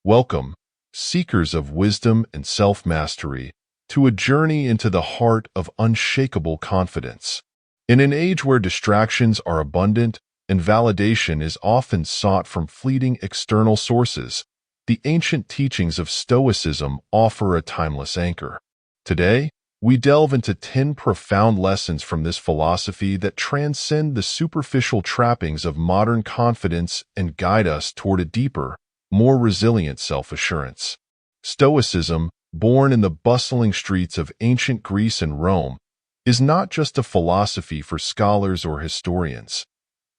Welcome, seekers of wisdom and self-mastery, to a journey into the heart of unshakable confidence. In an age where distractions are abundant and validation is often sought from fleeting external sources, the ancient teachings of Stoicism offer a timeless anchor. Today, we delve into 10 profound lessons from this philosophy that transcend the superficial trappings of modern confidence and guide us toward a deeper, more resilient self-assurance. Stoicism, born in the bustling streets of ancient Greece and Rome, is not just a philosophy for scholars or historians.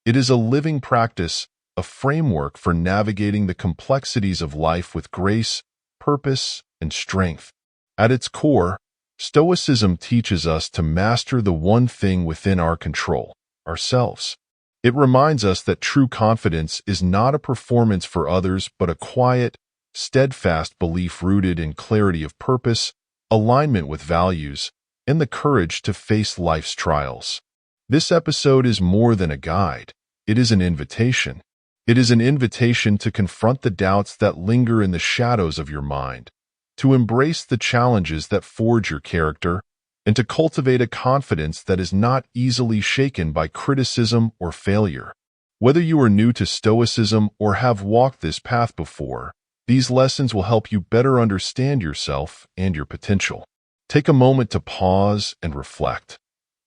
It is a living practice, a framework for navigating the complexities of life with grace, purpose, and strength. At its core, Stoicism teaches us to master the one thing within our control, ourselves. It reminds us that true confidence is not a performance for others but a quiet, steadfast belief rooted in clarity of purpose, alignment with values, and the courage to face life's trials. This episode is more than a guide. It is an invitation. It is an invitation to confront the doubts that linger in the shadows of your mind, to embrace the challenges that forge your character, and to cultivate a confidence that is not easily shaken by criticism or failure. Whether you are new to Stoicism or have walked this path before, these lessons will help you better understand yourself and your potential. Take a moment to pause and reflect.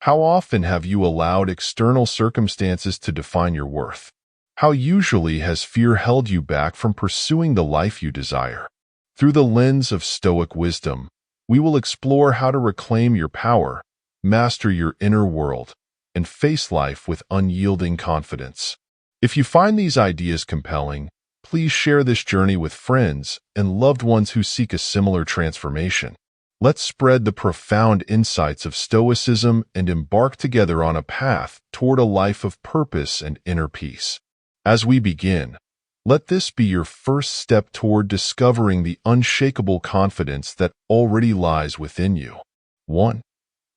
How often have you allowed external circumstances to define your worth? How usually has fear held you back from pursuing the life you desire? Through the lens of Stoic wisdom, we will explore how to reclaim your power, master your inner world, and face life with unyielding confidence. If you find these ideas compelling, please share this journey with friends and loved ones who seek a similar transformation. Let's spread the profound insights of Stoicism and embark together on a path toward a life of purpose and inner peace. As we begin, let this be your first step toward discovering the unshakable confidence that already lies within you. 1.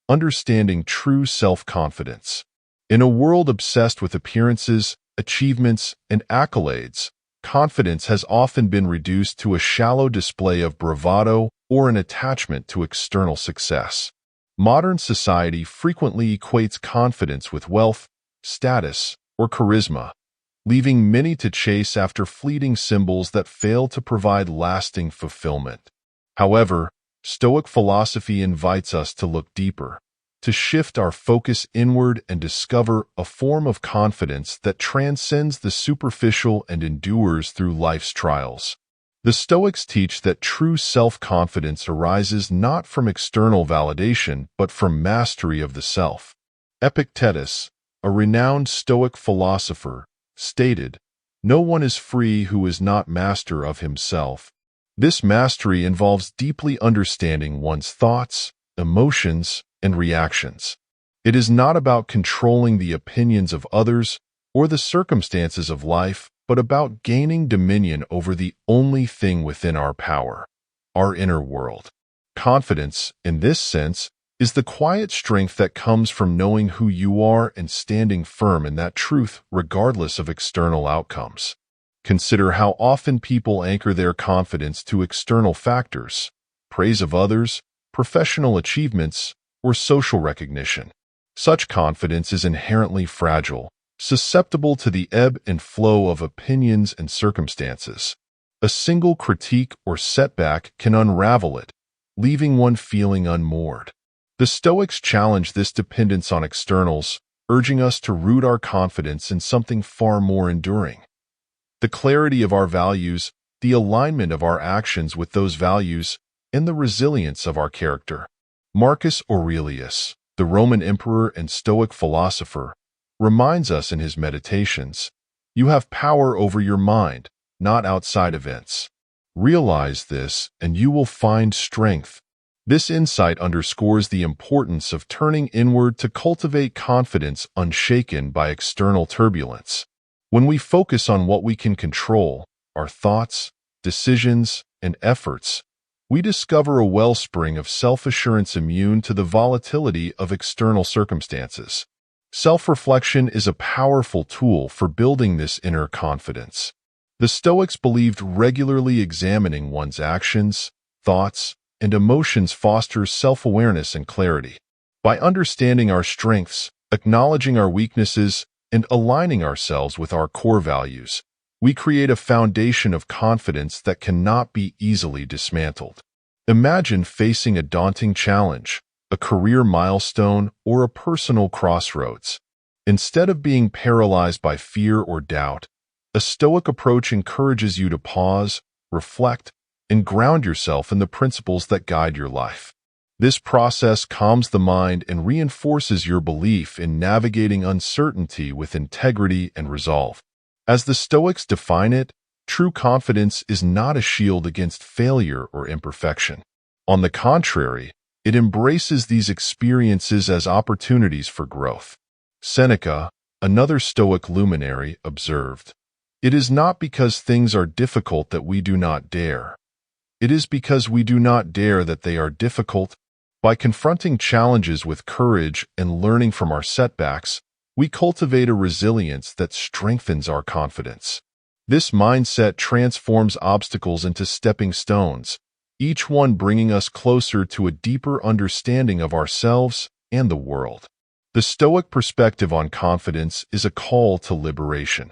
Understanding true self-confidence. In a world obsessed with appearances, achievements, and accolades, confidence has often been reduced to a shallow display of bravado or an attachment to external success. Modern society frequently equates confidence with wealth, status, or charisma, leaving many to chase after fleeting symbols that fail to provide lasting fulfillment. However, Stoic philosophy invites us to look deeper, to shift our focus inward and discover a form of confidence that transcends the superficial and endures through life's trials. The Stoics teach that true self-confidence arises not from external validation but from mastery of the self. Epictetus, a renowned Stoic philosopher, stated, "No one is free who is not master of himself." This mastery involves deeply understanding one's thoughts, emotions, and reactions. It is not about controlling the opinions of others or the circumstances of life, but about gaining dominion over the only thing within our power, our inner world. Confidence, in this sense, is the quiet strength that comes from knowing who you are and standing firm in that truth regardless of external outcomes. Consider how often people anchor their confidence to external factors, praise of others, professional achievements, or social recognition. Such confidence is inherently fragile, susceptible to the ebb and flow of opinions and circumstances. A single critique or setback can unravel it, leaving one feeling unmoored. The Stoics challenge this dependence on externals, urging us to root our confidence in something far more enduring. The clarity of our values, the alignment of our actions with those values, and the resilience of our character. Marcus Aurelius, the Roman emperor and Stoic philosopher, reminds us in his Meditations, "You have power over your mind, not outside events. Realize this, and you will find strength." This insight underscores the importance of turning inward to cultivate confidence unshaken by external turbulence. When we focus on what we can control, our thoughts, decisions, and efforts, we discover a wellspring of self-assurance immune to the volatility of external circumstances. Self-reflection is a powerful tool for building this inner confidence. The Stoics believed regularly examining one's actions, thoughts, and emotions fosters self-awareness and clarity. By understanding our strengths, acknowledging our weaknesses, and aligning ourselves with our core values, we create a foundation of confidence that cannot be easily dismantled. Imagine facing a daunting challenge, a career milestone, or a personal crossroads. Instead of being paralyzed by fear or doubt, a Stoic approach encourages you to pause, reflect, and ground yourself in the principles that guide your life. This process calms the mind and reinforces your belief in navigating uncertainty with integrity and resolve. As the Stoics define it, true confidence is not a shield against failure or imperfection. On the contrary, it embraces these experiences as opportunities for growth. Seneca, another Stoic luminary, observed, "It is not because things are difficult that we do not dare. It is because we do not dare that they are difficult." By confronting challenges with courage and learning from our setbacks, we cultivate a resilience that strengthens our confidence. This mindset transforms obstacles into stepping stones, each one bringing us closer to a deeper understanding of ourselves and the world. The Stoic perspective on confidence is a call to liberation,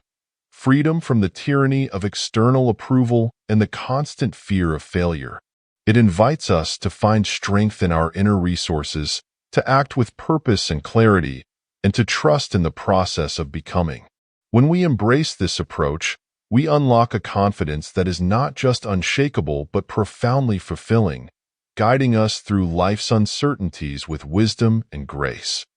freedom from the tyranny of external approval and the constant fear of failure. It invites us to find strength in our inner resources, to act with purpose and clarity, and to trust in the process of becoming. When we embrace this approach, we unlock a confidence that is not just unshakable but profoundly fulfilling, guiding us through life's uncertainties with wisdom and grace.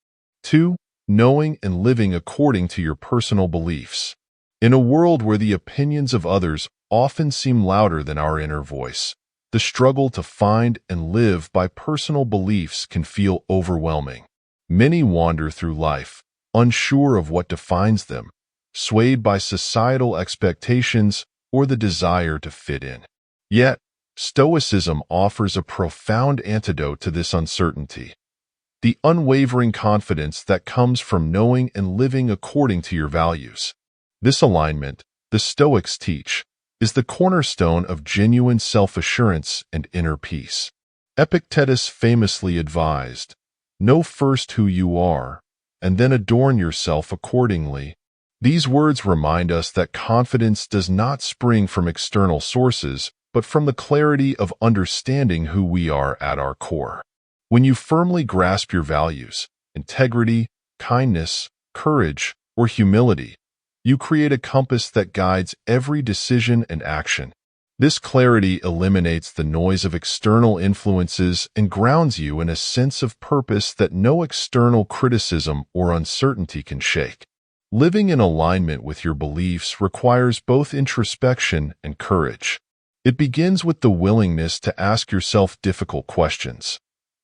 2. Knowing and living according to your personal beliefs. In a world where the opinions of others often seem louder than our inner voice, the struggle to find and live by personal beliefs can feel overwhelming. Many wander through life, unsure of what defines them, swayed by societal expectations or the desire to fit in. Yet, Stoicism offers a profound antidote to this uncertainty: the unwavering confidence that comes from knowing and living according to your values. This alignment, the Stoics teach, is the cornerstone of genuine self-assurance and inner peace. Epictetus famously advised, "Know first who you are, and then adorn yourself accordingly." These words remind us that confidence does not spring from external sources, but from the clarity of understanding who we are at our core. When you firmly grasp your values, integrity, kindness, courage, or humility, you create a compass that guides every decision and action. This clarity eliminates the noise of external influences and grounds you in a sense of purpose that no external criticism or uncertainty can shake. Living in alignment with your beliefs requires both introspection and courage. It begins with the willingness to ask yourself difficult questions.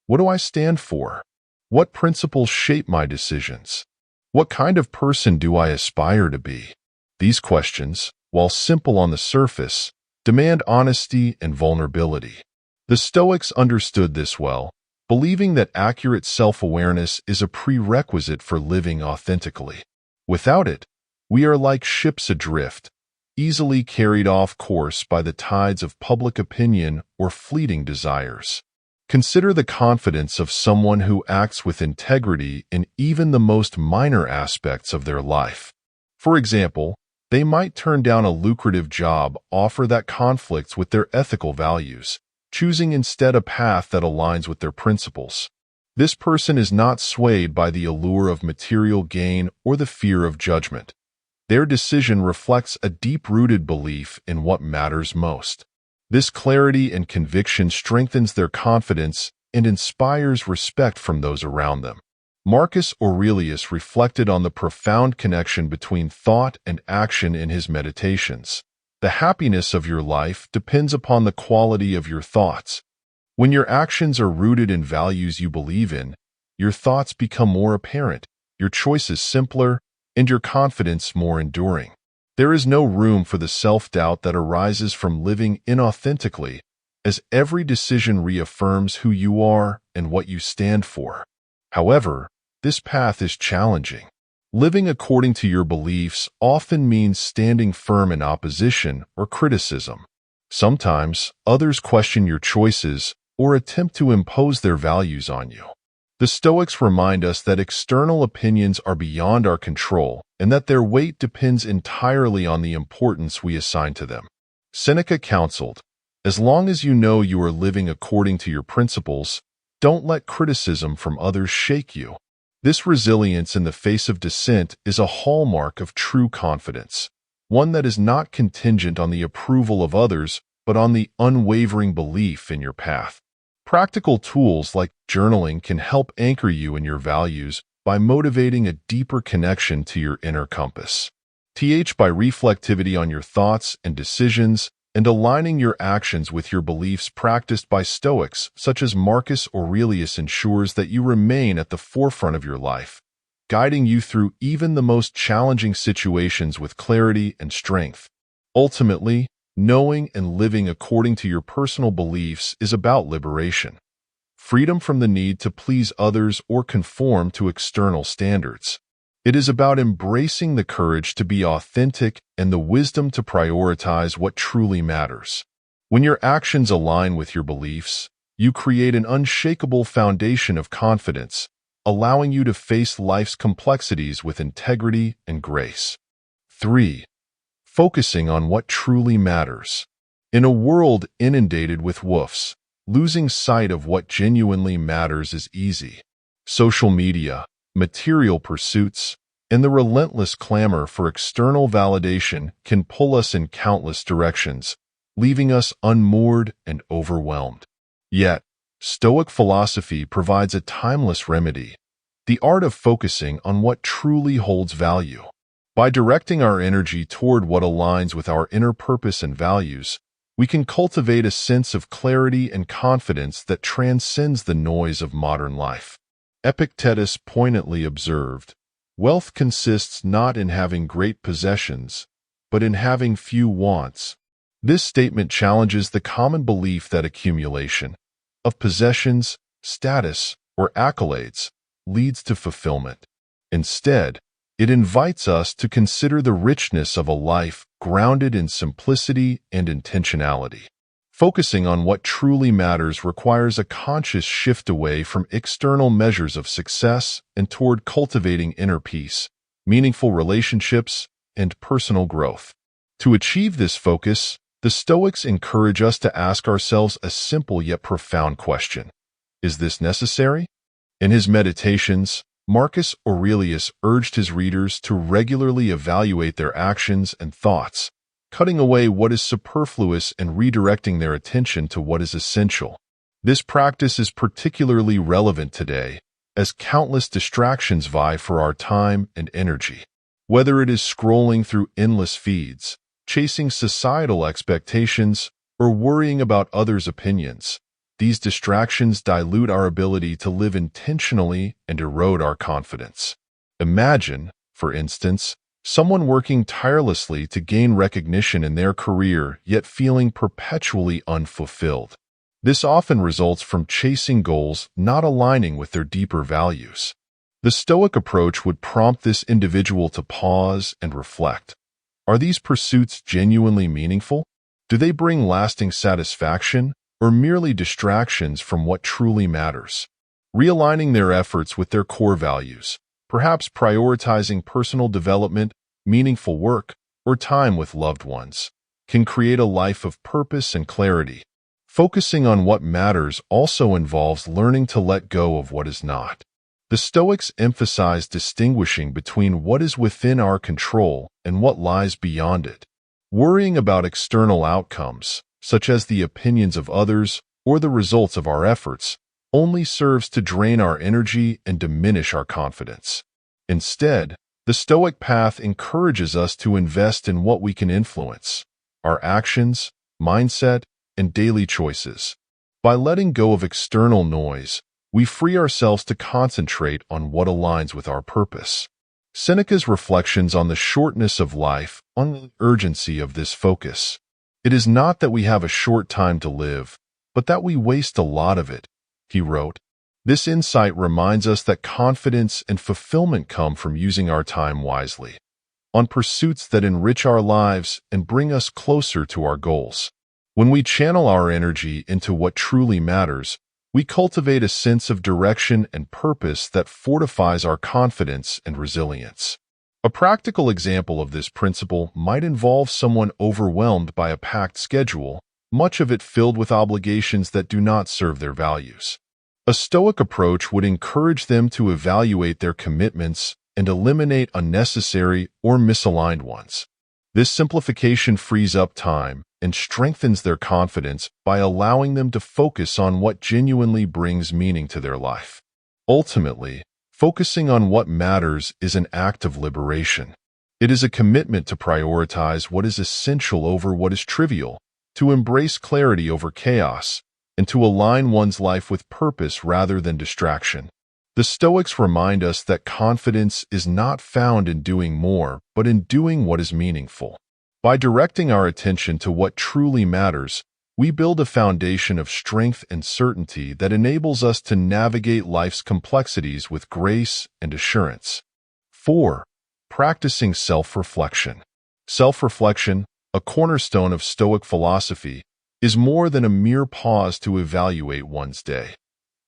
What do I stand for? What principles shape my decisions? What kind of person do I aspire to be? These questions, while simple on the surface, demand honesty and vulnerability. The Stoics understood this well, believing that accurate self-awareness is a prerequisite for living authentically. Without it, we are like ships adrift, easily carried off course by the tides of public opinion or fleeting desires. Consider the confidence of someone who acts with integrity in even the most minor aspects of their life. For example, they might turn down a lucrative job offer that conflicts with their ethical values, choosing instead a path that aligns with their principles. This person is not swayed by the allure of material gain or the fear of judgment. Their decision reflects a deep-rooted belief in what matters most. This clarity and conviction strengthens their confidence and inspires respect from those around them. Marcus Aurelius reflected on the profound connection between thought and action in his Meditations. The happiness of your life depends upon the quality of your thoughts. When your actions are rooted in values you believe in, your thoughts become more apparent, your choices simpler, and your confidence more enduring. There is no room for the self-doubt that arises from living inauthentically, as every decision reaffirms who you are and what you stand for. However, this path is challenging. Living according to your beliefs often means standing firm in opposition or criticism. Sometimes, others question your choices or attempt to impose their values on you. The Stoics remind us that external opinions are beyond our control and that their weight depends entirely on the importance we assign to them. Seneca counseled, "As long as you know you are living according to your principles, don't let criticism from others shake you." This resilience in the face of dissent is a hallmark of true confidence, one that is not contingent on the approval of others, but on the unwavering belief in your path. Practical tools like journaling can help anchor you in your values by motivating a deeper connection to your inner compass. By reflectivity on your thoughts and decisions and aligning your actions with your beliefs practiced by Stoics such as Marcus Aurelius ensures that you remain at the forefront of your life, guiding you through even the most challenging situations with clarity and strength. Ultimately, knowing and living according to your personal beliefs is about liberation. Freedom from the need to please others or conform to external standards. It is about embracing the courage to be authentic and the wisdom to prioritize what truly matters. When your actions align with your beliefs, you create an unshakable foundation of confidence, allowing you to face life's complexities with integrity and grace. 3. Focusing on what truly matters. In a world inundated with woofs, losing sight of what genuinely matters is easy. Social media, material pursuits, and the relentless clamor for external validation can pull us in countless directions, leaving us unmoored and overwhelmed. Yet, Stoic philosophy provides a timeless remedy, the art of focusing on what truly holds value. By directing our energy toward what aligns with our inner purpose and values, we can cultivate a sense of clarity and confidence that transcends the noise of modern life. Epictetus poignantly observed, "Wealth consists not in having great possessions, but in having few wants." This statement challenges the common belief that accumulation of possessions, status, or accolades leads to fulfillment. Instead, it invites us to consider the richness of a life grounded in simplicity and intentionality. Focusing on what truly matters requires a conscious shift away from external measures of success and toward cultivating inner peace, meaningful relationships, and personal growth. To achieve this focus, the Stoics encourage us to ask ourselves a simple yet profound question: is this necessary? In his Meditations, Marcus Aurelius urged his readers to regularly evaluate their actions and thoughts, cutting away what is superfluous and redirecting their attention to what is essential. This practice is particularly relevant today, as countless distractions vie for our time and energy. Whether it is scrolling through endless feeds, chasing societal expectations, or worrying about others' opinions, these distractions dilute our ability to live intentionally and erode our confidence. Imagine, for instance, someone working tirelessly to gain recognition in their career yet feeling perpetually unfulfilled. This often results from chasing goals not aligning with their deeper values. The Stoic approach would prompt this individual to pause and reflect. Are these pursuits genuinely meaningful? Do they bring lasting satisfaction, or merely distractions from what truly matters? Realigning their efforts with their core values, perhaps prioritizing personal development, meaningful work, or time with loved ones, can create a life of purpose and clarity. Focusing on what matters also involves learning to let go of what is not. The Stoics emphasize distinguishing between what is within our control and what lies beyond it. Worrying about external outcomes, such as the opinions of others or the results of our efforts, only serves to drain our energy and diminish our confidence. Instead, the Stoic path encourages us to invest in what we can influence: our actions, mindset, and daily choices. By letting go of external noise, we free ourselves to concentrate on what aligns with our purpose. Seneca's reflections on the shortness of life, on the urgency of this focus. "It is not that we have a short time to live, but that we waste a lot of it," he wrote. This insight reminds us that confidence and fulfillment come from using our time wisely, on pursuits that enrich our lives and bring us closer to our goals. When we channel our energy into what truly matters, we cultivate a sense of direction and purpose that fortifies our confidence and resilience. A practical example of this principle might involve someone overwhelmed by a packed schedule, much of it filled with obligations that do not serve their values. A Stoic approach would encourage them to evaluate their commitments and eliminate unnecessary or misaligned ones. This simplification frees up time and strengthens their confidence by allowing them to focus on what genuinely brings meaning to their life. Ultimately, focusing on what matters is an act of liberation. It is a commitment to prioritize what is essential over what is trivial, to embrace clarity over chaos, and to align one's life with purpose rather than distraction. The Stoics remind us that confidence is not found in doing more, but in doing what is meaningful. By directing our attention to what truly matters, we build a foundation of strength and certainty that enables us to navigate life's complexities with grace and assurance. 4. Practicing self-reflection. Self-reflection, a cornerstone of Stoic philosophy, is more than a mere pause to evaluate one's day.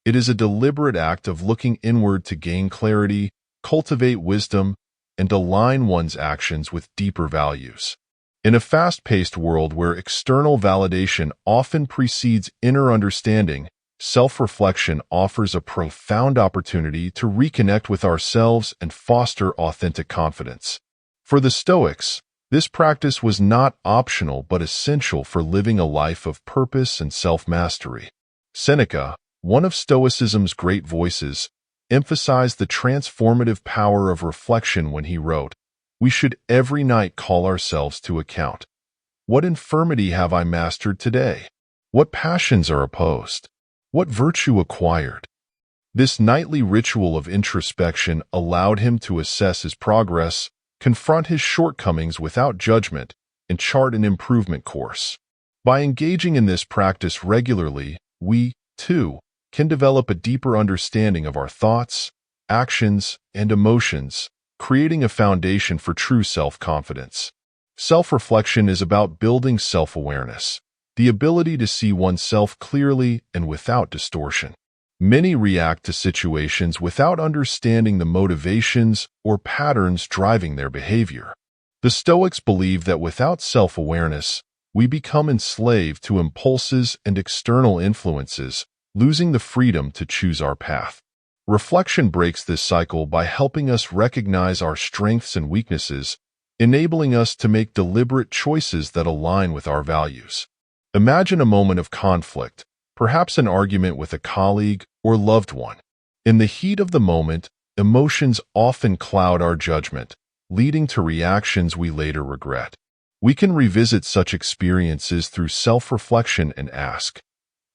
It is a deliberate act of looking inward to gain clarity, cultivate wisdom, and align one's actions with deeper values. In a fast-paced world where external validation often precedes inner understanding, self-reflection offers a profound opportunity to reconnect with ourselves and foster authentic confidence. For the Stoics, this practice was not optional but essential for living a life of purpose and self-mastery. Seneca, one of Stoicism's great voices, emphasized the transformative power of reflection when he wrote, "We should every night call ourselves to account. What infirmity have I mastered today? What passions are opposed? What virtue acquired?" This nightly ritual of introspection allowed him to assess his progress, confront his shortcomings without judgment, and chart an improvement course. By engaging in this practice regularly, we, too, can develop a deeper understanding of our thoughts, actions, and emotions, creating a foundation for true self-confidence. Self-reflection is about building self-awareness, the ability to see oneself clearly and without distortion. Many react to situations without understanding the motivations or patterns driving their behavior. The Stoics believe that without self-awareness, we become enslaved to impulses and external influences, losing the freedom to choose our path. Reflection breaks this cycle by helping us recognize our strengths and weaknesses, enabling us to make deliberate choices that align with our values. Imagine a moment of conflict, perhaps an argument with a colleague or loved one. In the heat of the moment, emotions often cloud our judgment, leading to reactions we later regret. We can revisit such experiences through self-reflection and ask,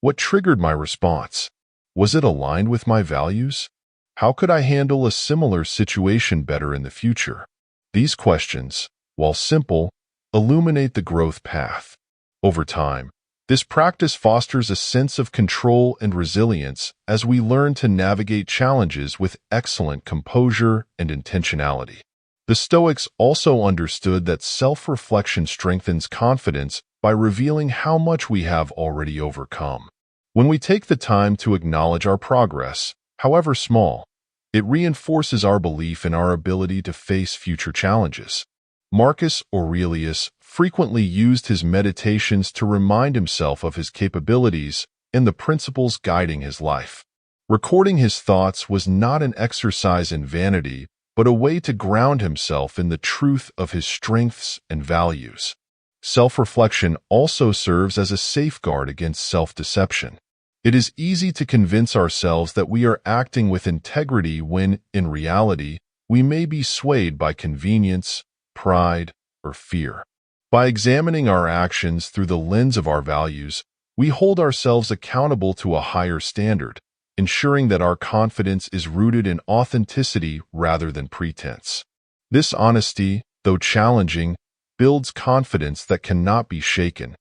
what triggered my response? Was it aligned with my values? How could I handle a similar situation better in the future? These questions, while simple, illuminate the growth path. Over time, this practice fosters a sense of control and resilience as we learn to navigate challenges with excellent composure and intentionality. The Stoics also understood that self-reflection strengthens confidence by revealing how much we have already overcome. When we take the time to acknowledge our progress, however small, it reinforces our belief in our ability to face future challenges. Marcus Aurelius frequently used his meditations to remind himself of his capabilities and the principles guiding his life. Recording his thoughts was not an exercise in vanity, but a way to ground himself in the truth of his strengths and values. Self-reflection also serves as a safeguard against self-deception. It is easy to convince ourselves that we are acting with integrity when, in reality, we may be swayed by convenience, pride, or fear. By examining our actions through the lens of our values, we hold ourselves accountable to a higher standard, ensuring that our confidence is rooted in authenticity rather than pretense. This honesty, though challenging, builds confidence that cannot be shaken,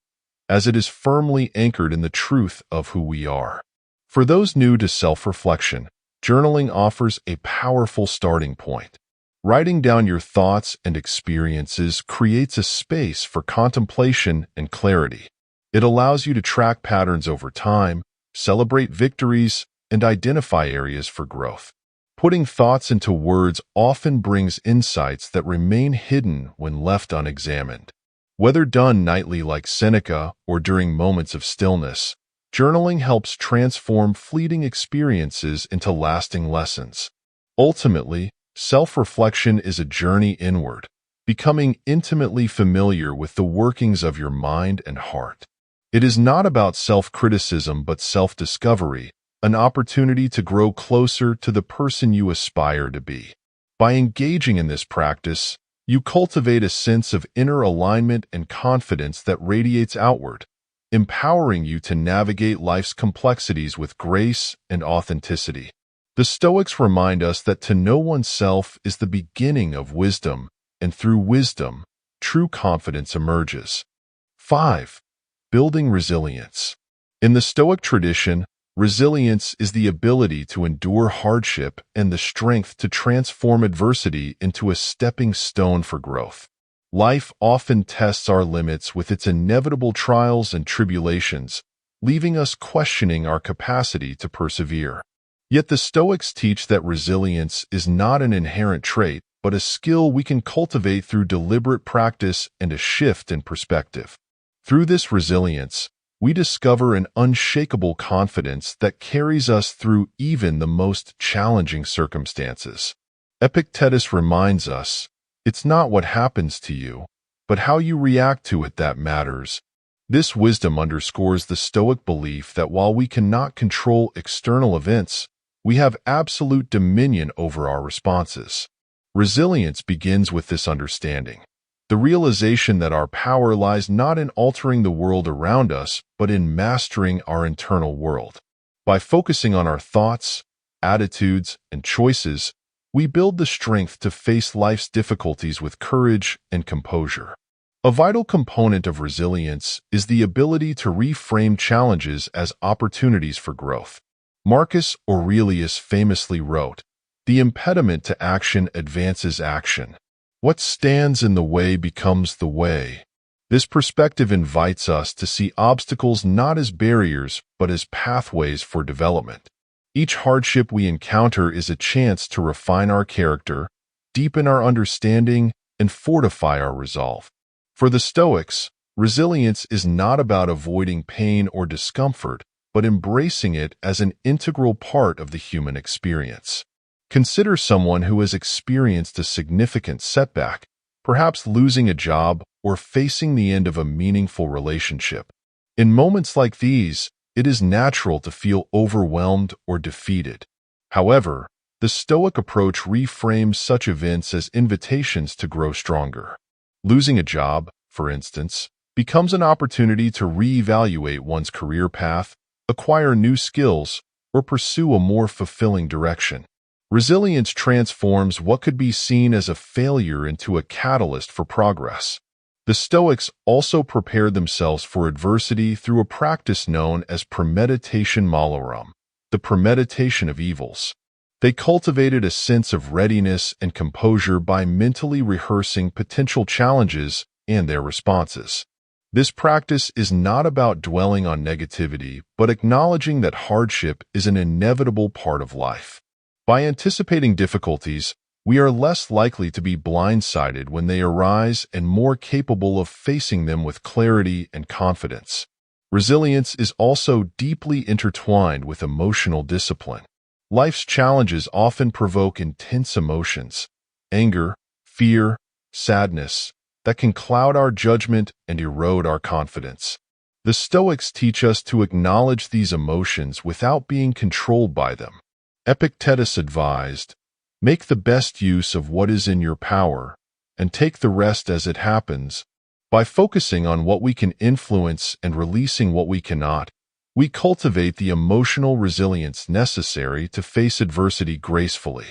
as it is firmly anchored in the truth of who we are. For those new to self-reflection, journaling offers a powerful starting point. Writing down your thoughts and experiences creates a space for contemplation and clarity. It allows you to track patterns over time, celebrate victories, and identify areas for growth. Putting thoughts into words often brings insights that remain hidden when left unexamined. Whether done nightly like Seneca or during moments of stillness, journaling helps transform fleeting experiences into lasting lessons. Ultimately, self-reflection is a journey inward, becoming intimately familiar with the workings of your mind and heart. It is not about self-criticism but self-discovery, an opportunity to grow closer to the person you aspire to be. By engaging in this practice, you cultivate a sense of inner alignment and confidence that radiates outward, empowering you to navigate life's complexities with grace and authenticity. The Stoics remind us that to know oneself is the beginning of wisdom, and through wisdom, true confidence emerges. 5. Building resilience. In the Stoic tradition, resilience is the ability to endure hardship and the strength to transform adversity into a stepping stone for growth. Life often tests our limits with its inevitable trials and tribulations, leaving us questioning our capacity to persevere. Yet the Stoics teach that resilience is not an inherent trait, but a skill we can cultivate through deliberate practice and a shift in perspective. Through this resilience, we discover an unshakable confidence that carries us through even the most challenging circumstances. Epictetus reminds us, it's not what happens to you, but how you react to it that matters. This wisdom underscores the Stoic belief that while we cannot control external events, we have absolute dominion over our responses. Resilience begins with this understanding, the realization that our power lies not in altering the world around us, but in mastering our internal world. By focusing on our thoughts, attitudes, and choices, we build the strength to face life's difficulties with courage and composure. A vital component of resilience is the ability to reframe challenges as opportunities for growth. Marcus Aurelius famously wrote, "The impediment to action advances action. What stands in the way becomes the way." This perspective invites us to see obstacles not as barriers, but as pathways for development. Each hardship we encounter is a chance to refine our character, deepen our understanding, and fortify our resolve. For the Stoics, resilience is not about avoiding pain or discomfort, but embracing it as an integral part of the human experience. Consider someone who has experienced a significant setback, perhaps losing a job or facing the end of a meaningful relationship. In moments like these, it is natural to feel overwhelmed or defeated. However, the Stoic approach reframes such events as invitations to grow stronger. Losing a job, for instance, becomes an opportunity to reevaluate one's career path, acquire new skills, or pursue a more fulfilling direction. Resilience transforms what could be seen as a failure into a catalyst for progress. The Stoics also prepared themselves for adversity through a practice known as premeditation malorum, the premeditation of evils. They cultivated a sense of readiness and composure by mentally rehearsing potential challenges and their responses. This practice is not about dwelling on negativity, but acknowledging that hardship is an inevitable part of life. By anticipating difficulties, we are less likely to be blindsided when they arise and more capable of facing them with clarity and confidence. Resilience is also deeply intertwined with emotional discipline. Life's challenges often provoke intense emotions, anger, fear, sadness, that can cloud our judgment and erode our confidence. The Stoics teach us to acknowledge these emotions without being controlled by them. Epictetus advised, "Make the best use of what is in your power, and take the rest as it happens." By focusing on what we can influence and releasing what we cannot, we cultivate the emotional resilience necessary to face adversity gracefully.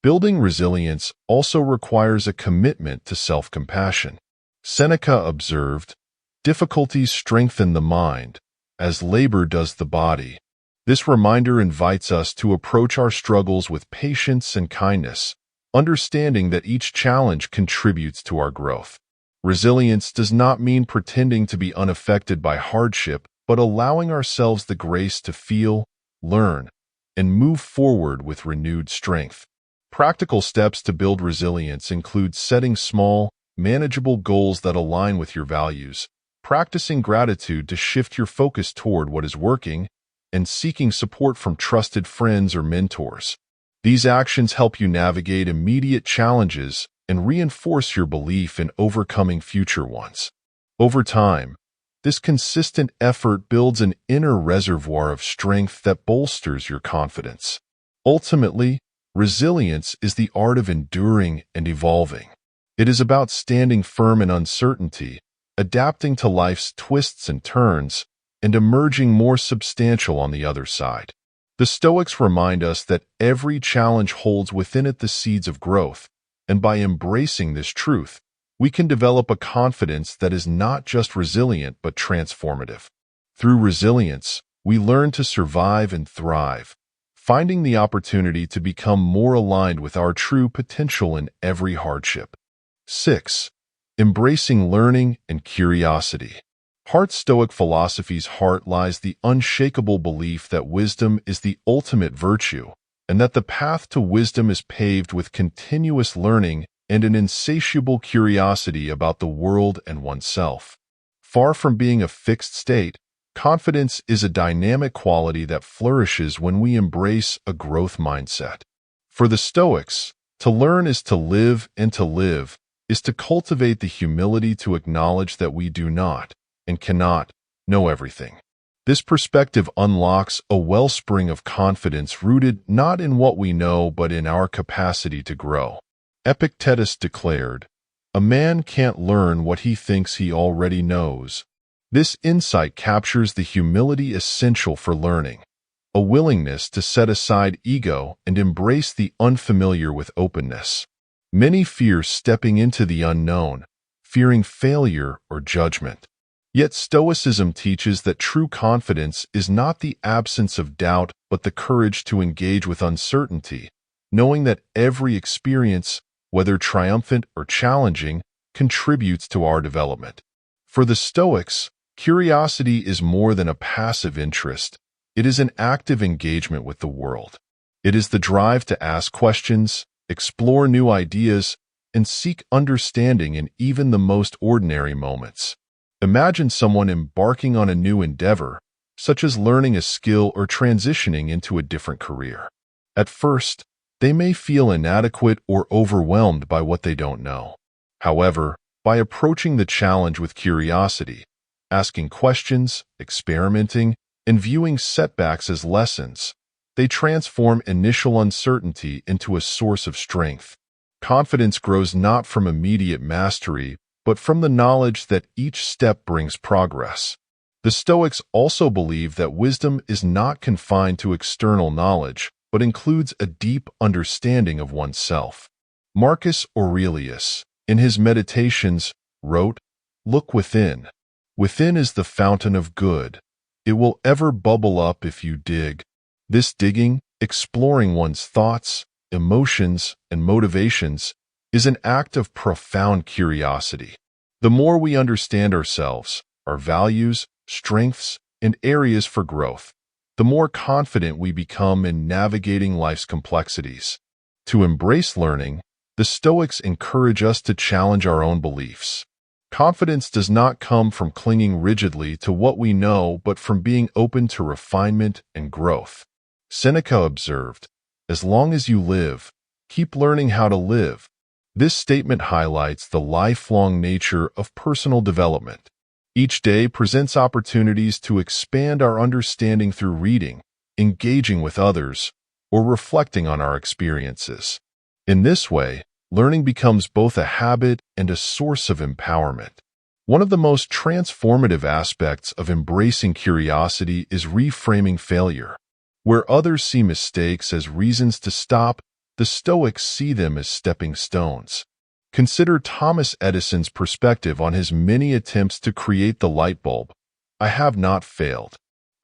Building resilience also requires a commitment to self-compassion. Seneca observed, "Difficulties strengthen the mind, as labor does the body." This reminder invites us to approach our struggles with patience and kindness, understanding that each challenge contributes to our growth. Resilience does not mean pretending to be unaffected by hardship, but allowing ourselves the grace to feel, learn, and move forward with renewed strength. Practical steps to build resilience include setting small, manageable goals that align with your values, practicing gratitude to shift your focus toward what is working, and seeking support from trusted friends or mentors. These actions help you navigate immediate challenges and reinforce your belief in overcoming future ones. Over time, this consistent effort builds an inner reservoir of strength that bolsters your confidence. Ultimately, resilience is the art of enduring and evolving. It is about standing firm in uncertainty, adapting to life's twists and turns, and emerging more substantial on the other side. The Stoics remind us that every challenge holds within it the seeds of growth, and by embracing this truth, we can develop a confidence that is not just resilient but transformative. Through resilience, we learn to survive and thrive, finding the opportunity to become more aligned with our true potential in every hardship. 6. Embracing learning and curiosity. Hart's Stoic philosophy's heart lies the unshakable belief that wisdom is the ultimate virtue, and that the path to wisdom is paved with continuous learning and an insatiable curiosity about the world and oneself. Far from being a fixed state, confidence is a dynamic quality that flourishes when we embrace a growth mindset. For the Stoics, to learn is to live, and to live is to cultivate the humility to acknowledge that we do not, and cannot, know everything. This perspective unlocks a wellspring of confidence rooted not in what we know but in our capacity to grow. Epictetus declared, "A man can't learn what he thinks he already knows." This insight captures the humility essential for learning, a willingness to set aside ego and embrace the unfamiliar with openness. Many fear stepping into the unknown, fearing failure or judgment. Yet Stoicism teaches that true confidence is not the absence of doubt but the courage to engage with uncertainty, knowing that every experience, whether triumphant or challenging, contributes to our development. For the Stoics, curiosity is more than a passive interest. It is an active engagement with the world. It is the drive to ask questions, explore new ideas, and seek understanding in even the most ordinary moments. Imagine someone embarking on a new endeavor, such as learning a skill or transitioning into a different career. At first, they may feel inadequate or overwhelmed by what they don't know. However, by approaching the challenge with curiosity, asking questions, experimenting, and viewing setbacks as lessons, they transform initial uncertainty into a source of strength. Confidence grows not from immediate mastery, but from the knowledge that each step brings progress. The Stoics also believe that wisdom is not confined to external knowledge, but includes a deep understanding of oneself. Marcus Aurelius, in his Meditations, wrote, "Look within. Within is the fountain of good. It will ever bubble up if you dig." This digging, exploring one's thoughts, emotions, and motivations, is an act of profound curiosity. The more we understand ourselves, our values, strengths, and areas for growth, the more confident we become in navigating life's complexities. To embrace learning, the Stoics encourage us to challenge our own beliefs. Confidence does not come from clinging rigidly to what we know, but from being open to refinement and growth. Seneca observed, "As long as you live, keep learning how to live." This statement highlights the lifelong nature of personal development. Each day presents opportunities to expand our understanding through reading, engaging with others, or reflecting on our experiences. In this way, learning becomes both a habit and a source of empowerment. One of the most transformative aspects of embracing curiosity is reframing failure. Where others see mistakes as reasons to stop, the Stoics see them as stepping stones. Consider Thomas Edison's perspective on his many attempts to create the light bulb. "I have not failed.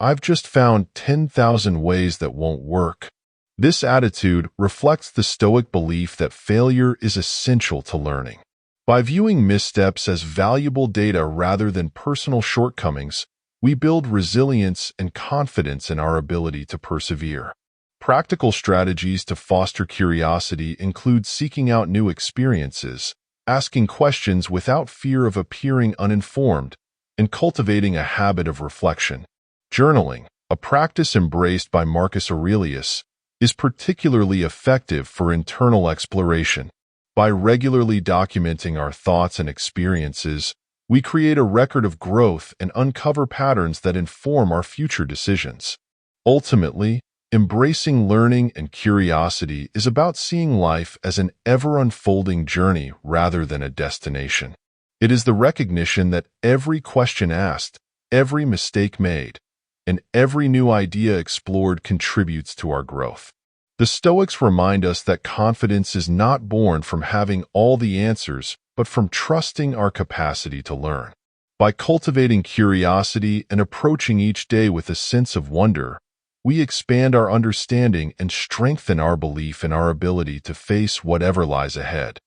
"I've just found 10,000 ways that won't work." This attitude reflects the Stoic belief that failure is essential to learning. By viewing missteps as valuable data rather than personal shortcomings, we build resilience and confidence in our ability to persevere. Practical strategies to foster curiosity include seeking out new experiences, asking questions without fear of appearing uninformed, and cultivating a habit of reflection. Journaling, a practice embraced by Marcus Aurelius, is particularly effective for internal exploration. By regularly documenting our thoughts and experiences, we create a record of growth and uncover patterns that inform our future decisions. Ultimately, embracing learning and curiosity is about seeing life as an ever-unfolding journey rather than a destination. It is the recognition that every question asked, every mistake made, and every new idea explored contributes to our growth. The Stoics remind us that confidence is not born from having all the answers, but from trusting our capacity to learn. By cultivating curiosity and approaching each day with a sense of wonder, we expand our understanding and strengthen our belief in our ability to face whatever lies ahead.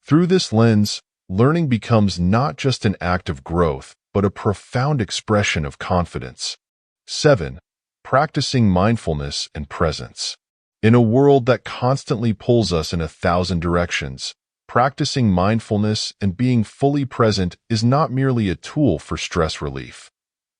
Through this lens, learning becomes not just an act of growth, but a profound expression of confidence. 7. Practicing mindfulness and presence. In a world that constantly pulls us in 1,000 directions, practicing mindfulness and being fully present is not merely a tool for stress relief.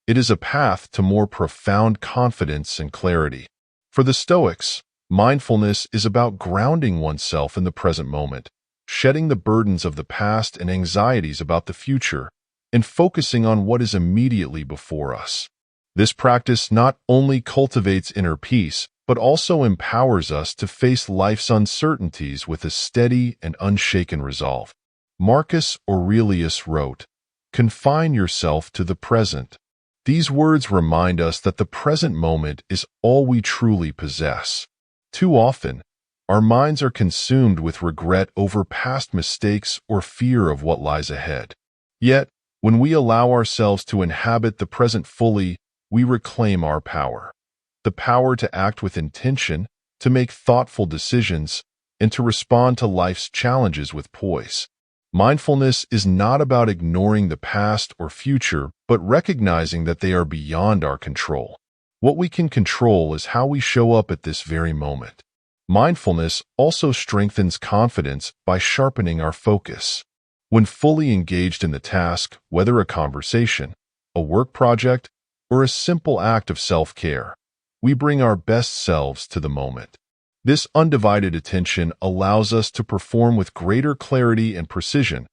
It is a path to more profound confidence and clarity. For the Stoics, mindfulness is about grounding oneself in the present moment, shedding the burdens of the past and anxieties about the future, and focusing on what is immediately before us. This practice not only cultivates inner peace, but also empowers us to face life's uncertainties with a steady and unshaken resolve. Marcus Aurelius wrote, "Confine yourself to the present." These words remind us that the present moment is all we truly possess. Too often, our minds are consumed with regret over past mistakes or fear of what lies ahead. Yet, when we allow ourselves to inhabit the present fully, we reclaim our power. The power to act with intention, to make thoughtful decisions, and to respond to life's challenges with poise. Mindfulness is not about ignoring the past or future, but recognizing that they are beyond our control. What we can control is how we show up at this very moment. Mindfulness also strengthens confidence by sharpening our focus. When fully engaged in the task, whether a conversation, a work project, or a simple act of self-care, we bring our best selves to the moment. This undivided attention allows us to perform with greater clarity and precision,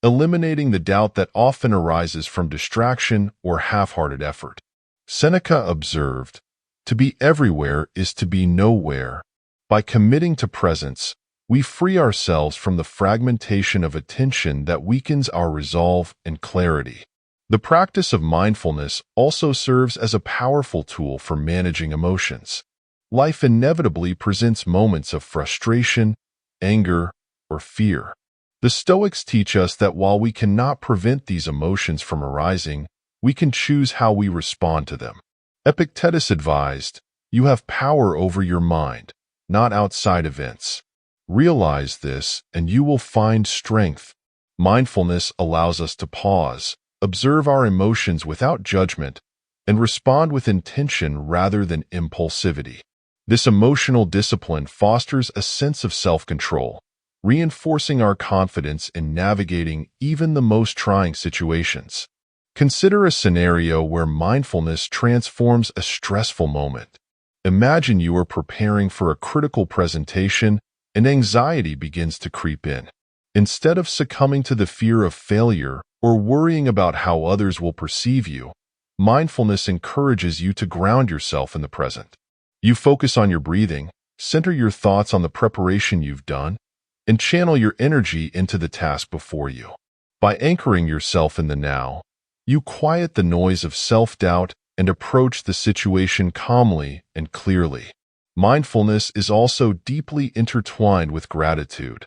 eliminating the doubt that often arises from distraction or half-hearted effort. Seneca observed, "To be everywhere is to be nowhere." By committing to presence, we free ourselves from the fragmentation of attention that weakens our resolve and clarity. The practice of mindfulness also serves as a powerful tool for managing emotions. Life inevitably presents moments of frustration, anger, or fear. The Stoics teach us that while we cannot prevent these emotions from arising, we can choose how we respond to them. Epictetus advised, "You have power over your mind, not outside events. Realize this, and you will find strength." Mindfulness allows us to pause, observe our emotions without judgment, and respond with intention rather than impulsivity. This emotional discipline fosters a sense of self-control, reinforcing our confidence in navigating even the most trying situations. Consider a scenario where mindfulness transforms a stressful moment. Imagine you are preparing for a critical presentation and anxiety begins to creep in. Instead of succumbing to the fear of failure or worrying about how others will perceive you, mindfulness encourages you to ground yourself in the present. You focus on your breathing, center your thoughts on the preparation you've done, and channel your energy into the task before you. By anchoring yourself in the now, you quiet the noise of self-doubt and approach the situation calmly and clearly. Mindfulness is also deeply intertwined with gratitude,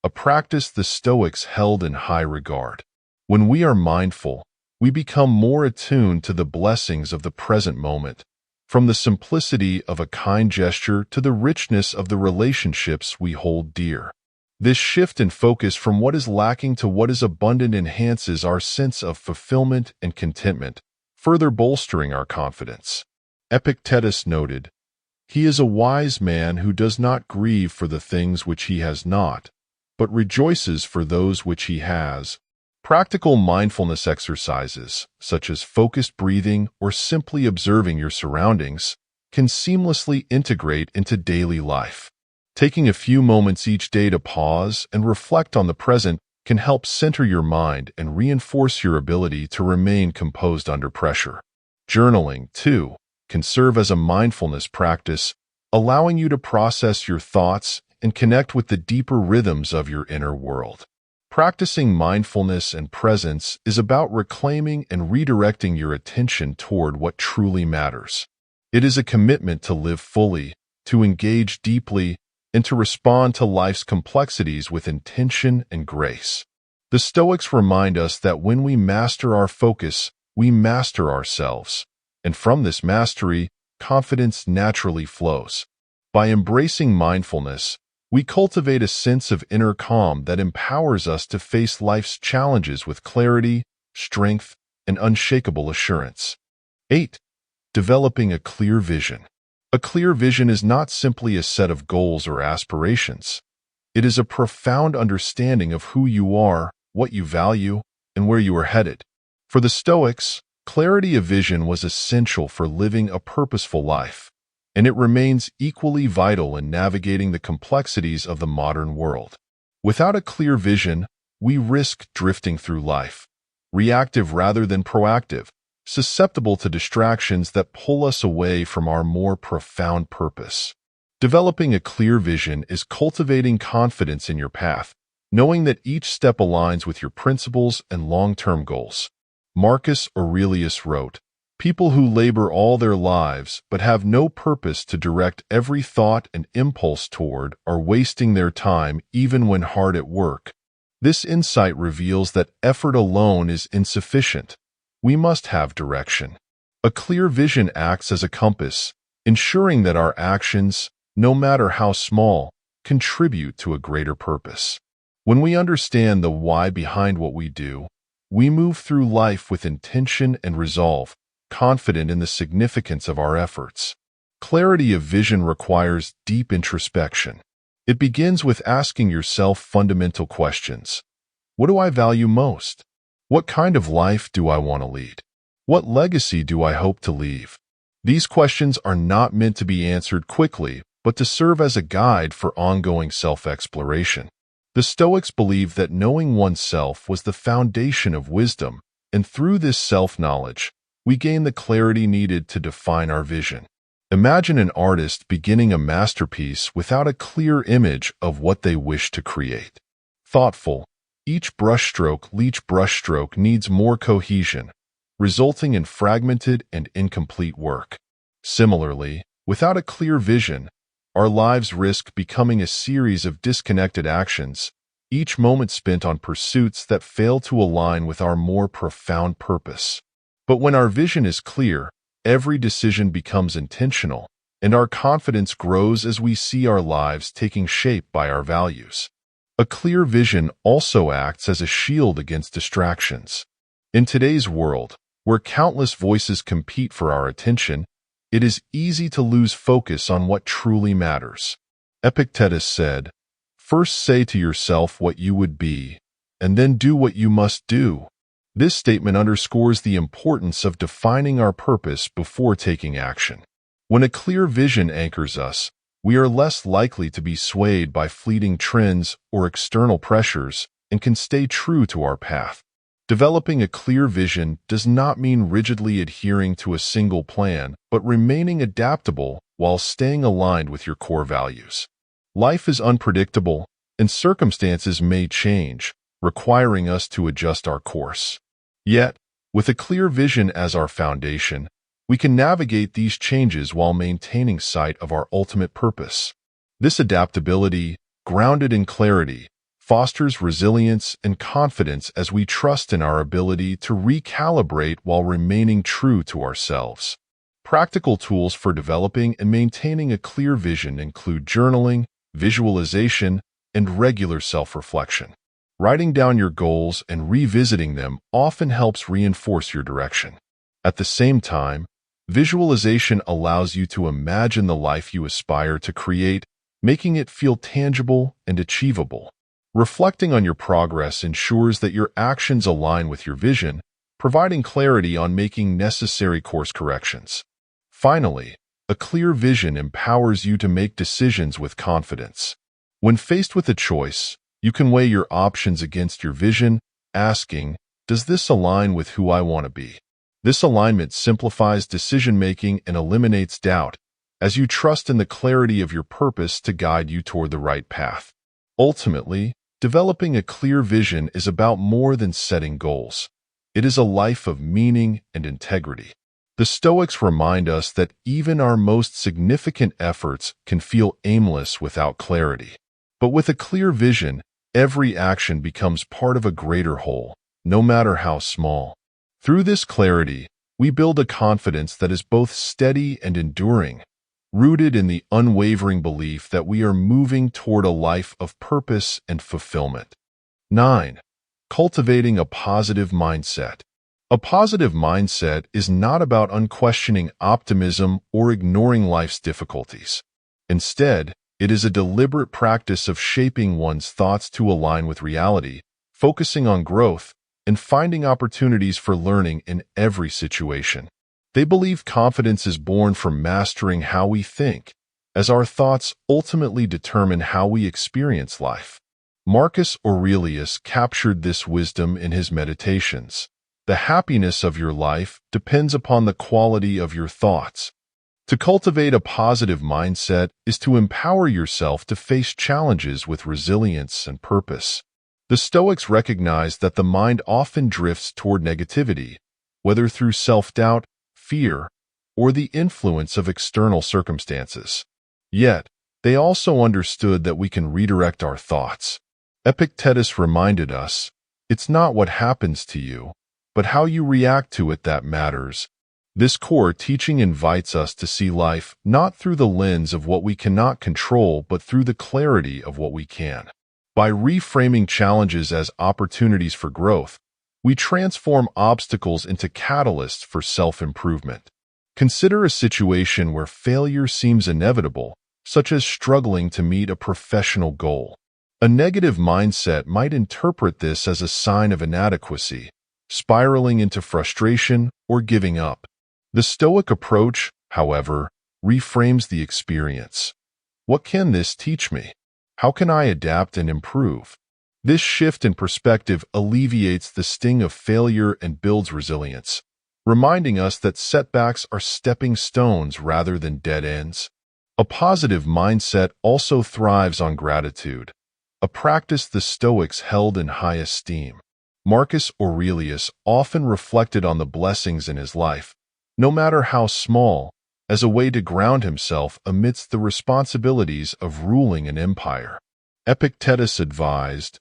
a practice the Stoics held in high regard. When we are mindful, we become more attuned to the blessings of the present moment, from the simplicity of a kind gesture to the richness of the relationships we hold dear. This shift in focus from what is lacking to what is abundant enhances our sense of fulfillment and contentment, further bolstering our confidence. Epictetus noted, "He is a wise man who does not grieve for the things which he has not, but rejoices for those which he has." Practical mindfulness exercises, such as focused breathing or simply observing your surroundings, can seamlessly integrate into daily life. Taking a few moments each day to pause and reflect on the present can help center your mind and reinforce your ability to remain composed under pressure. Journaling, too, can serve as a mindfulness practice, allowing you to process your thoughts and connect with the deeper rhythms of your inner world. Practicing mindfulness and presence is about reclaiming and redirecting your attention toward what truly matters. It is a commitment to live fully, to engage deeply, and to respond to life's complexities with intention and grace. The Stoics remind us that when we master our focus, we master ourselves, and from this mastery, confidence naturally flows. By embracing mindfulness, we cultivate a sense of inner calm that empowers us to face life's challenges with clarity, strength, and unshakable assurance. 8. Developing a clear vision. A clear vision is not simply a set of goals or aspirations. It is a profound understanding of who you are, what you value, and where you are headed. For the Stoics, clarity of vision was essential for living a purposeful life, and it remains equally vital in navigating the complexities of the modern world. Without a clear vision, we risk drifting through life, reactive rather than proactive, susceptible to distractions that pull us away from our more profound purpose. Developing a clear vision is cultivating confidence in your path, knowing that each step aligns with your principles and long-term goals. Marcus Aurelius wrote, "People who labor all their lives but have no purpose to direct every thought and impulse toward are wasting their time even when hard at work." This insight reveals that effort alone is insufficient. We must have direction. A clear vision acts as a compass, ensuring that our actions, no matter how small, contribute to a greater purpose. When we understand the why behind what we do, we move through life with intention and resolve, confident in the significance of our efforts. Clarity of vision requires deep introspection. It begins with asking yourself fundamental questions. What do I value most? What kind of life do I want to lead? What legacy do I hope to leave? These questions are not meant to be answered quickly, but to serve as a guide for ongoing self-exploration. The Stoics believed that knowing oneself was the foundation of wisdom, and through this self-knowledge, we gain the clarity needed to define our vision. Imagine an artist beginning a masterpiece without a clear image of what they wish to create. Thoughtful, each brushstroke needs more cohesion, resulting in fragmented and incomplete work. Similarly, without a clear vision, our lives risk becoming a series of disconnected actions, each moment spent on pursuits that fail to align with our more profound purpose. But when our vision is clear, every decision becomes intentional, and our confidence grows as we see our lives taking shape by our values. A clear vision also acts as a shield against distractions. In today's world, where countless voices compete for our attention, it is easy to lose focus on what truly matters. Epictetus said, "First say to yourself what you would be, and then do what you must do." This statement underscores the importance of defining our purpose before taking action. When a clear vision anchors us, we are less likely to be swayed by fleeting trends or external pressures and can stay true to our path. Developing a clear vision does not mean rigidly adhering to a single plan, but remaining adaptable while staying aligned with your core values. Life is unpredictable, and circumstances may change, requiring us to adjust our course. Yet, with a clear vision as our foundation, we can navigate these changes while maintaining sight of our ultimate purpose. This adaptability, grounded in clarity, fosters resilience and confidence as we trust in our ability to recalibrate while remaining true to ourselves. Practical tools for developing and maintaining a clear vision include journaling, visualization, and regular self-reflection. Writing down your goals and revisiting them often helps reinforce your direction. At the same time, visualization allows you to imagine the life you aspire to create, making it feel tangible and achievable. Reflecting on your progress ensures that your actions align with your vision, providing clarity on making necessary course corrections. Finally, a clear vision empowers you to make decisions with confidence. When faced with a choice, you can weigh your options against your vision, asking, "Does this align with who I want to be?" This alignment simplifies decision-making and eliminates doubt, as you trust in the clarity of your purpose to guide you toward the right path. Ultimately, developing a clear vision is about more than setting goals. It is a life of meaning and integrity. The Stoics remind us that even our most significant efforts can feel aimless without clarity. But with a clear vision, every action becomes part of a greater whole, no matter how small. Through this clarity, we build a confidence that is both steady and enduring, rooted in the unwavering belief that we are moving toward a life of purpose and fulfillment. 9. Cultivating a positive mindset. A positive mindset is not about unquestioning optimism or ignoring life's difficulties. Instead, it is a deliberate practice of shaping one's thoughts to align with reality, focusing on growth, and finding opportunities for learning in every situation. They believe confidence is born from mastering how we think, as our thoughts ultimately determine how we experience life. Marcus Aurelius captured this wisdom in his Meditations. The happiness of your life depends upon the quality of your thoughts. To cultivate a positive mindset is to empower yourself to face challenges with resilience and purpose. The Stoics recognize that the mind often drifts toward negativity, whether through self-doubt, fear, or the influence of external circumstances. Yet, they also understood that we can redirect our thoughts. Epictetus reminded us, "It's not what happens to you, but how you react to it that matters." This core teaching invites us to see life not through the lens of what we cannot control, but through the clarity of what we can. By reframing challenges as opportunities for growth, we transform obstacles into catalysts for self-improvement. Consider a situation where failure seems inevitable, such as struggling to meet a professional goal. A negative mindset might interpret this as a sign of inadequacy, spiraling into frustration or giving up. The Stoic approach, however, reframes the experience. What can this teach me? How can I adapt and improve? This shift in perspective alleviates the sting of failure and builds resilience, reminding us that setbacks are stepping stones rather than dead ends. A positive mindset also thrives on gratitude, a practice the Stoics held in high esteem. Marcus Aurelius often reflected on the blessings in his life, no matter how small, as a way to ground himself amidst the responsibilities of ruling an empire. Epictetus advised,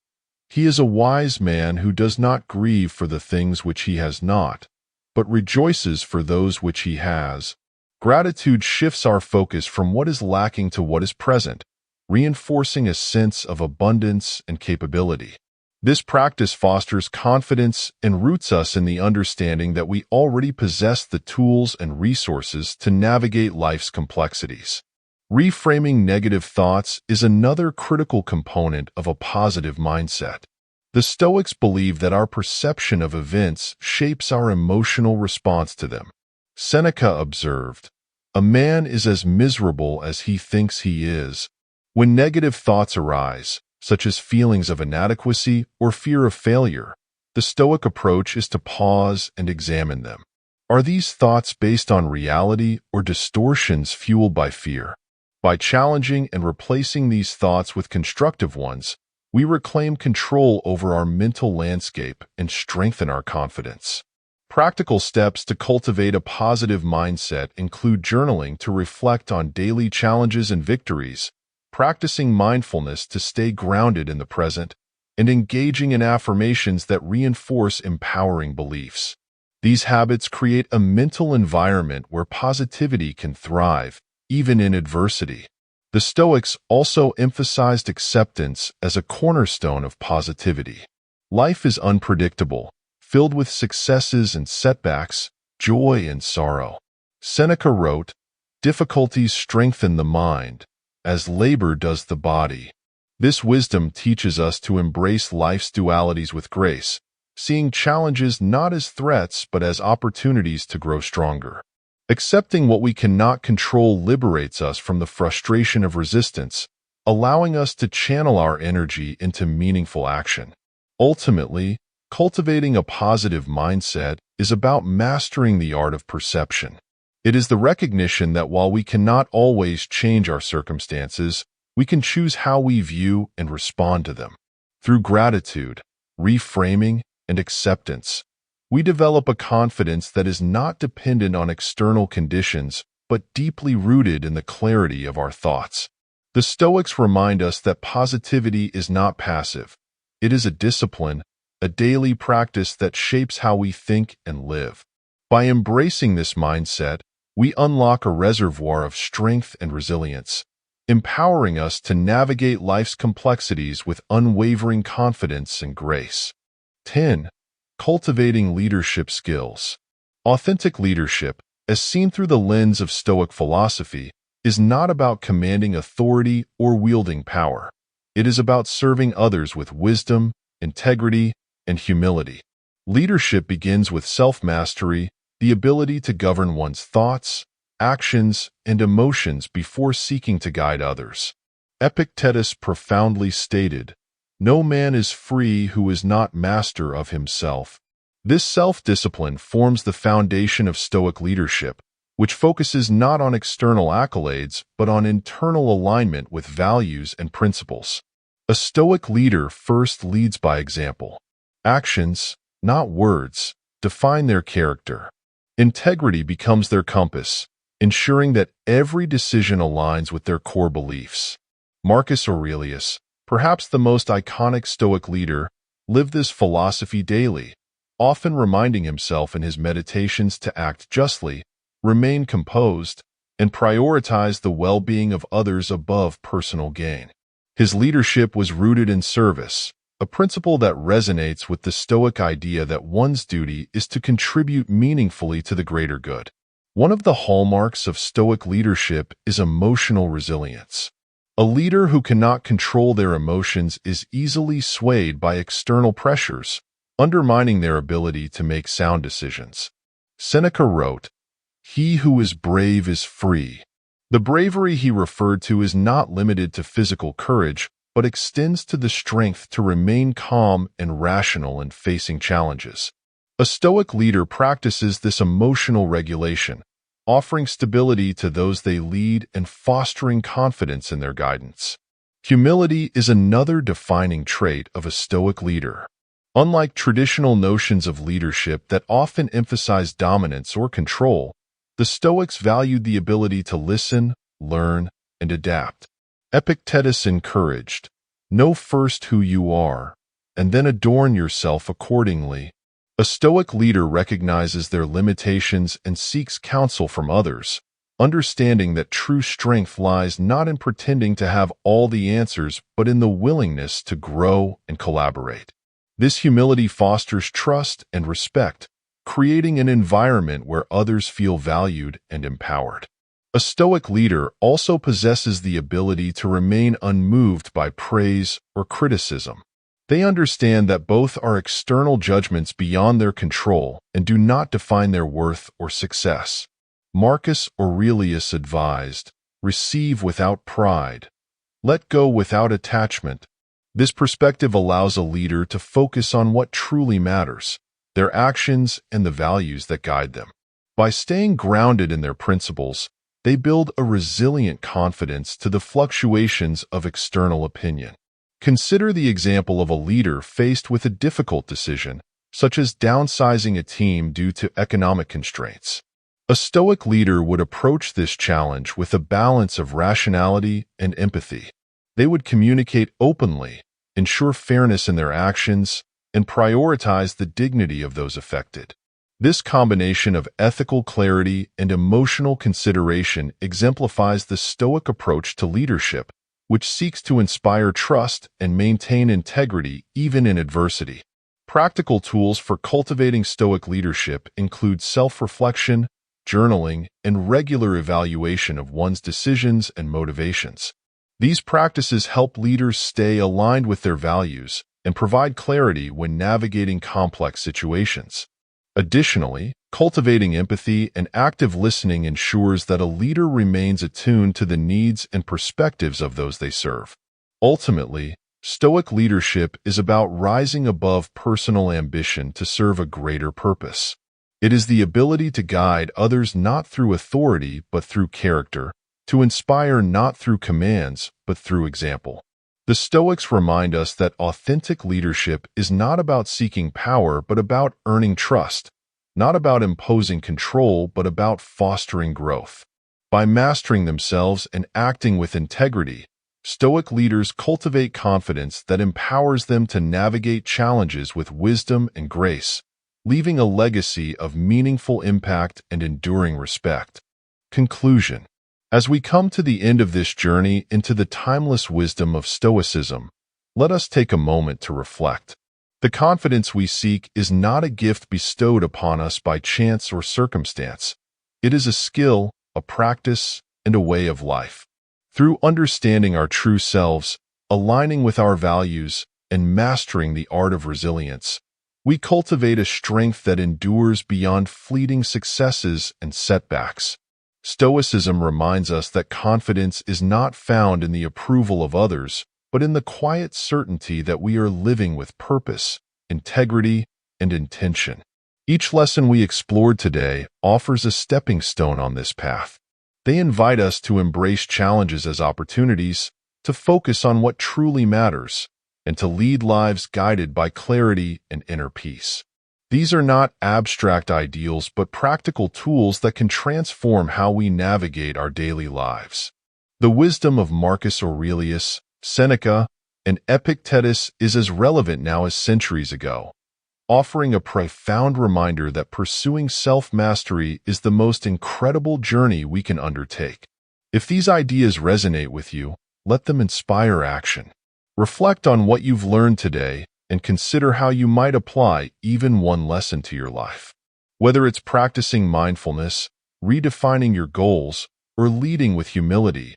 "He is a wise man who does not grieve for the things which he has not, but rejoices for those which he has." Gratitude shifts our focus from what is lacking to what is present, reinforcing a sense of abundance and capability. This practice fosters confidence and roots us in the understanding that we already possess the tools and resources to navigate life's complexities. Reframing negative thoughts is another critical component of a positive mindset. The Stoics believe that our perception of events shapes our emotional response to them. Seneca observed, "A man is as miserable as he thinks he is." When negative thoughts arise, such as feelings of inadequacy or fear of failure, the Stoic approach is to pause and examine them. Are these thoughts based on reality or distortions fueled by fear? By challenging and replacing these thoughts with constructive ones, we reclaim control over our mental landscape and strengthen our confidence. Practical steps to cultivate a positive mindset include journaling to reflect on daily challenges and victories, practicing mindfulness to stay grounded in the present, and engaging in affirmations that reinforce empowering beliefs. These habits create a mental environment where positivity can thrive, even in adversity. The Stoics also emphasized acceptance as a cornerstone of positivity. Life is unpredictable, filled with successes and setbacks, joy and sorrow. Seneca wrote, "Difficulties strengthen the mind, as labor does the body." This wisdom teaches us to embrace life's dualities with grace, seeing challenges not as threats but as opportunities to grow stronger. Accepting what we cannot control liberates us from the frustration of resistance, allowing us to channel our energy into meaningful action. Ultimately, cultivating a positive mindset is about mastering the art of perception. It is the recognition that while we cannot always change our circumstances, we can choose how we view and respond to them. Through gratitude, reframing, and acceptance, we develop a confidence that is not dependent on external conditions, but deeply rooted in the clarity of our thoughts. The Stoics remind us that positivity is not passive. It is a discipline, a daily practice that shapes how we think and live. By embracing this mindset, we unlock a reservoir of strength and resilience, empowering us to navigate life's complexities with unwavering confidence and grace. 10. Cultivating leadership skills. Authentic leadership, as seen through the lens of Stoic philosophy, is not about commanding authority or wielding power. It is about serving others with wisdom, integrity, and humility. Leadership begins with self-mastery, the ability to govern one's thoughts, actions, and emotions before seeking to guide others. Epictetus profoundly stated, "No man is free who is not master of himself." This self-discipline forms the foundation of Stoic leadership, which focuses not on external accolades but on internal alignment with values and principles. A Stoic leader first leads by example. Actions, not words, define their character. Integrity becomes their compass, ensuring that every decision aligns with their core beliefs. Marcus Aurelius, perhaps the most iconic Stoic leader, lived this philosophy daily, often reminding himself in his meditations to act justly, remain composed, and prioritize the well-being of others above personal gain. His leadership was rooted in service, a principle that resonates with the Stoic idea that one's duty is to contribute meaningfully to the greater good. One of the hallmarks of Stoic leadership is emotional resilience. A leader who cannot control their emotions is easily swayed by external pressures, undermining their ability to make sound decisions. Seneca wrote, "He who is brave is free." The bravery he referred to is not limited to physical courage, but extends to the strength to remain calm and rational in facing challenges. A Stoic leader practices this emotional regulation, offering stability to those they lead and fostering confidence in their guidance. Humility is another defining trait of a Stoic leader. Unlike traditional notions of leadership that often emphasize dominance or control, the Stoics valued the ability to listen, learn, and adapt. Epictetus encouraged, "Know first who you are, and then adorn yourself accordingly." A Stoic leader recognizes their limitations and seeks counsel from others, understanding that true strength lies not in pretending to have all the answers but in the willingness to grow and collaborate. This humility fosters trust and respect, creating an environment where others feel valued and empowered. A Stoic leader also possesses the ability to remain unmoved by praise or criticism. They understand that both are external judgments beyond their control and do not define their worth or success. Marcus Aurelius advised, "Receive without pride. Let go without attachment." This perspective allows a leader to focus on what truly matters, their actions and the values that guide them. By staying grounded in their principles, they build a resilient confidence to the fluctuations of external opinion. Consider the example of a leader faced with a difficult decision, such as downsizing a team due to economic constraints. A Stoic leader would approach this challenge with a balance of rationality and empathy. They would communicate openly, ensure fairness in their actions, and prioritize the dignity of those affected. This combination of ethical clarity and emotional consideration exemplifies the Stoic approach to leadership, which seeks to inspire trust and maintain integrity even in adversity. Practical tools for cultivating Stoic leadership include self-reflection, journaling, and regular evaluation of one's decisions and motivations. These practices help leaders stay aligned with their values and provide clarity when navigating complex situations. Additionally, cultivating empathy and active listening ensures that a leader remains attuned to the needs and perspectives of those they serve. Ultimately, Stoic leadership is about rising above personal ambition to serve a greater purpose. It is the ability to guide others not through authority but through character, to inspire not through commands but through example. The Stoics remind us that authentic leadership is not about seeking power but about earning trust, not about imposing control but about fostering growth. By mastering themselves and acting with integrity, Stoic leaders cultivate confidence that empowers them to navigate challenges with wisdom and grace, leaving a legacy of meaningful impact and enduring respect. Conclusion. As we come to the end of this journey into the timeless wisdom of Stoicism, let us take a moment to reflect. The confidence we seek is not a gift bestowed upon us by chance or circumstance. It is a skill, a practice, and a way of life. Through understanding our true selves, aligning with our values, and mastering the art of resilience, we cultivate a strength that endures beyond fleeting successes and setbacks. Stoicism reminds us that confidence is not found in the approval of others, but in the quiet certainty that we are living with purpose, integrity, and intention. Each lesson we explored today offers a stepping stone on this path. They invite us to embrace challenges as opportunities, to focus on what truly matters, and to lead lives guided by clarity and inner peace. These are not abstract ideals but practical tools that can transform how we navigate our daily lives. The wisdom of Marcus Aurelius, Seneca, and Epictetus is as relevant now as centuries ago, offering a profound reminder that pursuing self-mastery is the most incredible journey we can undertake. If these ideas resonate with you, let them inspire action. Reflect on what you've learned today and consider how you might apply even one lesson to your life. Whether it's practicing mindfulness, redefining your goals, or leading with humility,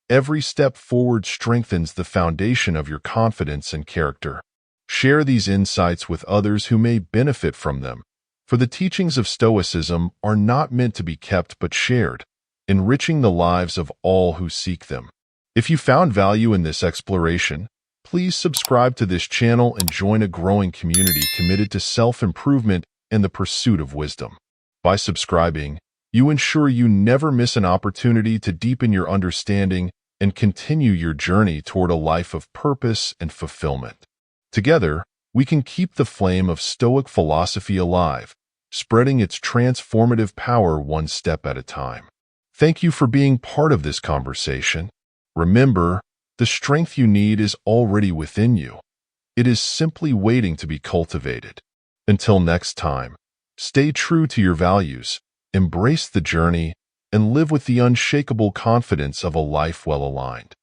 every step forward strengthens the foundation of your confidence and character. Share these insights with others who may benefit from them, for the teachings of Stoicism are not meant to be kept but shared, enriching the lives of all who seek them. If you found value in this exploration, please subscribe to this channel and join a growing community committed to self-improvement and the pursuit of wisdom. By subscribing, you ensure you never miss an opportunity to deepen your understanding and continue your journey toward a life of purpose and fulfillment. Together, we can keep the flame of Stoic philosophy alive, spreading its transformative power one step at a time. Thank you for being part of this conversation. Remember, the strength you need is already within you. It is simply waiting to be cultivated. Until next time, stay true to your values, embrace the journey, and live with the unshakable confidence of a life well aligned.